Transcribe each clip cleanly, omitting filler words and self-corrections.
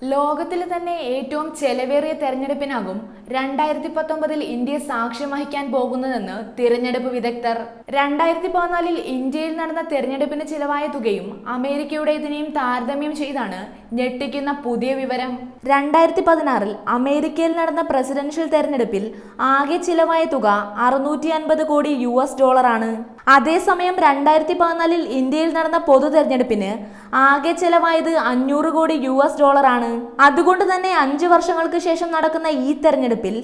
ലോകത്തിലെ തന്നെ ഏറ്റവും ചെലവേറിയ തെരഞ്ഞെടുപ്പിനാകും 2019 ഇന്ത്യ സാക്ഷ്യം വഹിക്കാൻ പോകുന്നതെന്ന് തിരഞ്ഞെടുപ്പ് വിദഗ്ധർ. 2014 ഇന്ത്യയിൽ നടന്ന തെരഞ്ഞെടുപ്പിന് ചിലവായ തുകയും അമേരിക്കയുടേതിനെയും താരതമ്യം ചെയ്താണ് ഞെട്ടിക്കുന്ന പുതിയ വിവരം. 2016 അമേരിക്കയിൽ നടന്ന പ്രസിഡൻഷ്യൽ തെരഞ്ഞെടുപ്പിൽ ആകെ ചിലവായ തുക 650 കോടി US ഡോളറാണ്. അതേസമയം 2014 ഇന്ത്യയിൽ നടന്ന പൊതു തെരഞ്ഞെടുപ്പിന് ആകെ ചെലവായത് 500 കോടി US ഡോളറാണ്. അതുകൊണ്ട് തന്നെ 5 വർഷങ്ങൾക്ക് ശേഷം നടക്കുന്ന ഈ തെരഞ്ഞെടുപ്പിൽ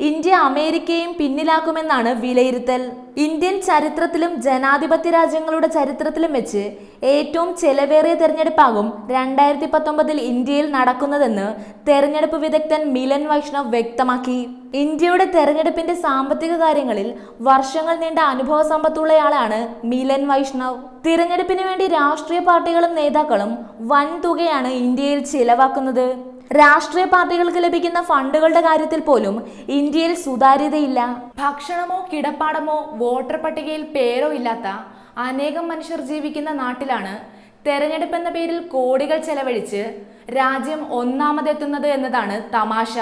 ഇന്ത്യ അമേരിക്കയും പിന്നിലാക്കുമെന്നാണ് വിലയിരുത്തൽ. ഇന്ത്യൻ ചരിത്രത്തിലും ജനാധിപത്യ രാജ്യങ്ങളുടെ ചരിത്രത്തിലും വെച്ച് ഏറ്റവും ചെലവേറിയ തെരഞ്ഞെടുപ്പാകും 2019 ഇന്ത്യയിൽ നടക്കുന്നതെന്ന് തെരഞ്ഞെടുപ്പ് വിദഗ്ധൻ മിലൻ വൈഷ്ണവ് വ്യക്തമാക്കി. ഇന്ത്യയുടെ തെരഞ്ഞെടുപ്പിന്റെ സാമ്പത്തിക കാര്യങ്ങളിൽ വർഷങ്ങൾ നീണ്ട അനുഭവ സമ്പത്തുള്ളയാളാണ് മിലൻ വൈഷ്ണവ്. തിരഞ്ഞെടുപ്പിന് വേണ്ടി രാഷ്ട്രീയ പാർട്ടികളും നേതാക്കളും വൻ തുകയാണ് ഇന്ത്യയിൽ ചിലവാക്കുന്നത്. രാഷ്ട്രീയ പാർട്ടികൾക്ക് ലഭിക്കുന്ന ഫണ്ടുകളുടെ കാര്യത്തിൽ പോലും ഇന്ത്യയിൽ സുതാര്യതയില്ല. ഭക്ഷണമോ കിടപ്പാടമോ വോട്ടർ പട്ടികയിൽ പേരോ ഇല്ലാത്ത അനേകം മനുഷ്യർ ജീവിക്കുന്ന നാട്ടിലാണ് തെരഞ്ഞെടുപ്പ് എന്ന പേരിൽ കോടികൾ ചെലവഴിച്ച് രാജ്യം ഒന്നാമതെത്തുന്നത് എന്നതാണ് തമാശ.